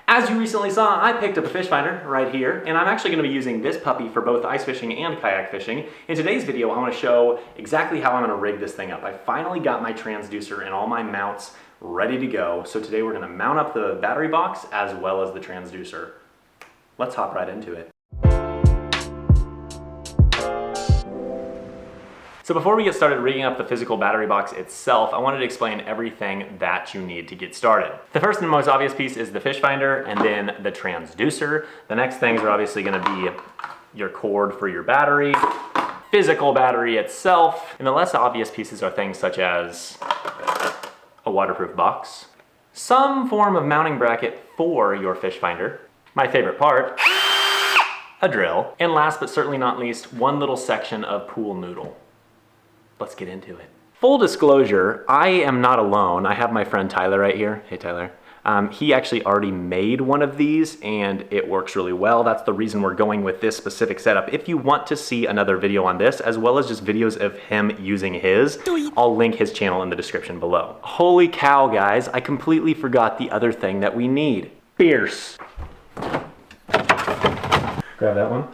As you recently saw, I picked up a fish finder right here, and I'm actually going to be using this puppy for both ice fishing and kayak fishing. In today's video, I want to show exactly how I'm going to rig this thing up. I finally got my transducer and all my mounts ready to go, so today we're going to mount up the battery box as well as the transducer. Let's hop right into it. So before we get started rigging up the physical battery box itself, I wanted to explain everything that you need to get started. The first and most obvious piece is the fish finder and then the transducer. The next things are obviously going to be your cord for your battery, physical battery itself, and the less obvious pieces are things such as a waterproof box, some form of mounting bracket for your fish finder, my favorite part, a drill, and last but certainly not least, one little section of pool noodle. Let's get into it. Full disclosure, I am not alone. I have my friend Tyler right here. Hey, Tyler. He actually already made one of these and it works really well. That's the reason we're going with this specific setup. If you want to see another video on this, as well as just videos of him using his, I'll link his channel in the description below. Holy cow, guys. I completely forgot the other thing that we need. Fierce. Grab that one.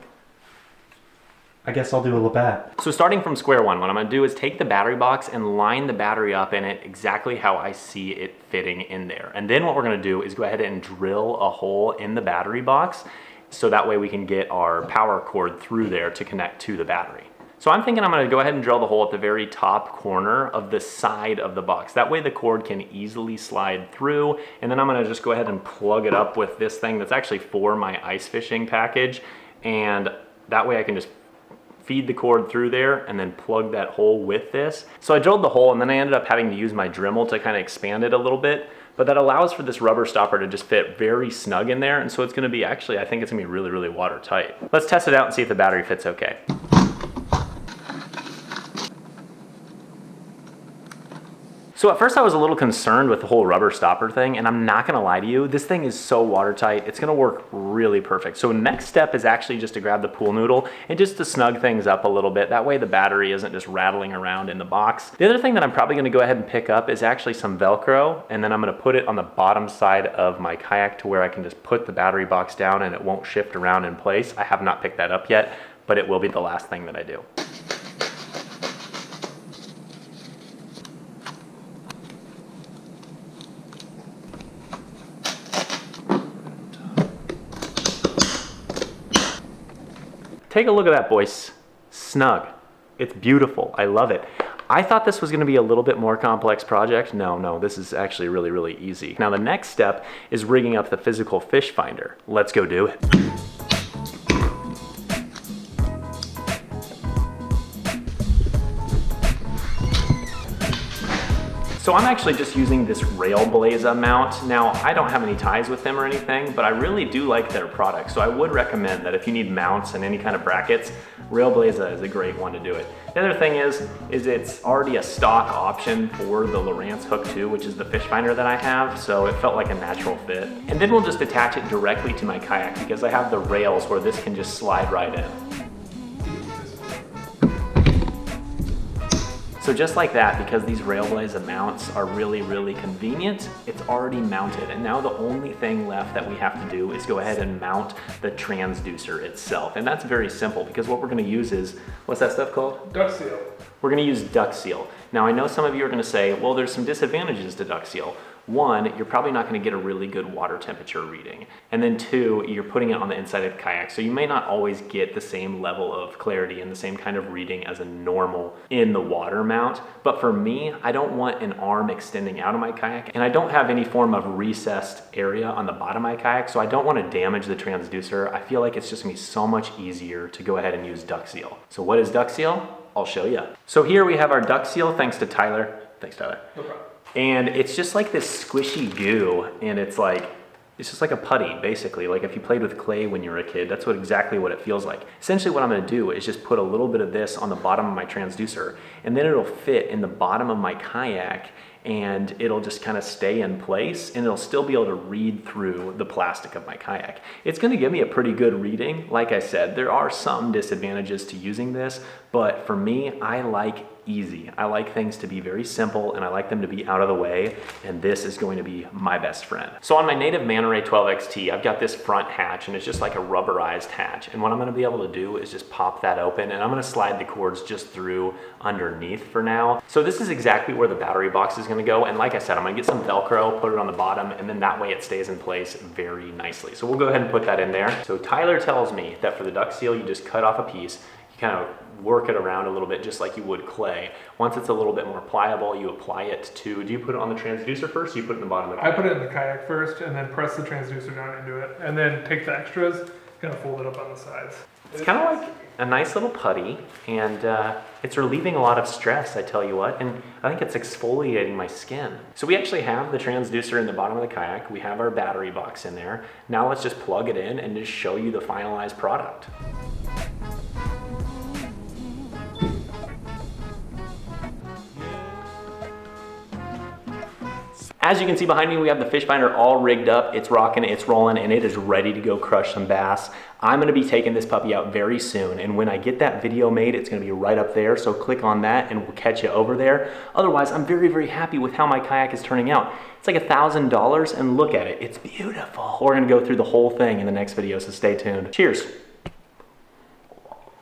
I guess I'll do a Labatt. So starting from square one, what I'm gonna do is take the battery box and line the battery up in it exactly how I see it fitting in there. And then what we're gonna do is go ahead and drill a hole in the battery box so that way we can get our power cord through there to connect to the battery. So I'm thinking I'm gonna go ahead and drill the hole at the very top corner of the side of the box. That way the cord can easily slide through, and then I'm gonna just go ahead and plug it up with this thing that's actually for my ice fishing package, and that way I can just feed the cord through there and then plug that hole with this. So I drilled the hole and then I ended up having to use my Dremel to kind of expand it a little bit, but that allows for this rubber stopper to just fit very snug in there. And so it's gonna be actually, I think it's gonna be really, really watertight. Let's test it out and see if the battery fits okay. So at first I was a little concerned with the whole rubber stopper thing, and I'm not gonna lie to you, this thing is so watertight, it's gonna work really perfect. So next step is actually just to grab the pool noodle and just to snug things up a little bit. That way the battery isn't just rattling around in the box. The other thing that I'm probably gonna go ahead and pick up is actually some Velcro, and then I'm gonna put it on the bottom side of my kayak to where I can just put the battery box down and it won't shift around in place. I have not picked that up yet, but it will be the last thing that I do. Take a look at that, boys. Snug. It's beautiful. I love it. I thought this was going to be a little bit more complex project. No, this is actually really, really easy. Now the next step is rigging up the physical fish finder. Let's go do it. So I'm actually just using this Railblaza mount. Now, I don't have any ties with them or anything, but I really do like their product. So I would recommend that if you need mounts and any kind of brackets, Railblaza is a great one to do it. The other thing is it's already a stock option for the Lowrance Hook 2, which is the fish finder that I have, so it felt like a natural fit. And then we'll just attach it directly to my kayak because I have the rails where this can just slide right in. So just like that, because these Railblaza mounts are really, really convenient, it's already mounted. And now the only thing left that we have to do is go ahead and mount the transducer itself. And that's very simple because what we're gonna use is, what's that stuff called? Duck seal. We're gonna use duck seal. Now I know some of you are gonna say, well, there's some disadvantages to duck seal. One, you're probably not gonna get a really good water temperature reading. And then two, you're putting it on the inside of the kayak, so you may not always get the same level of clarity and the same kind of reading as a normal in the water mount. But for me, I don't want an arm extending out of my kayak, and I don't have any form of recessed area on the bottom of my kayak, so I don't wanna damage the transducer. I feel like it's just gonna be so much easier to go ahead and use duck seal. So what is duck seal? I'll show you. So here we have our duck seal, thanks to Tyler. Thanks, Tyler. No problem. And it's just like this squishy goo, and it's just like a putty, basically. Like if you played with clay when you were a kid, that's exactly what it feels like. Essentially what I'm gonna do is just put a little bit of this on the bottom of my transducer, and then it'll fit in the bottom of my kayak, and it'll just kind of stay in place, and it'll still be able to read through the plastic of my kayak. It's gonna give me a pretty good reading. Like I said, there are some disadvantages to using this, but for me, I like easy. I like things to be very simple and I like them to be out of the way, and this is going to be my best friend. So on my Native Manta Ray 12XT, I've got this front hatch and it's just like a rubberized hatch. And what I'm gonna be able to do is just pop that open, and I'm gonna slide the cords just through underneath for now. So this is exactly where the battery box is gonna go. And like I said, I'm gonna get some Velcro, put it on the bottom, and then that way it stays in place very nicely. So we'll go ahead and put that in there. So Tyler tells me that for the duck seal, you just cut off a piece, you kind of work it around a little bit just like you would clay. Once it's a little bit more pliable, you apply it to, do you put it on the transducer first, or you put it in the bottom of the kayak? I put it in the kayak first and then press the transducer down into it, and then take the extras, kind of fold it up on the sides. It's kind of like a nice little putty, and it's relieving a lot of stress, I tell you what, and I think it's exfoliating my skin. So we actually have the transducer in the bottom of the kayak, we have our battery box in there. Now let's just plug it in and just show you the finalized product. As you can see behind me, we have the fish finder all rigged up. It's rocking, it's rolling, and it is ready to go crush some bass. I'm gonna be taking this puppy out very soon, and when I get that video made, it's gonna be right up there, so click on that and we'll catch you over there. Otherwise, I'm very, very happy with how my kayak is turning out. It's like $1,000, and look at it, it's beautiful. We're gonna go through the whole thing in the next video, so stay tuned. Cheers.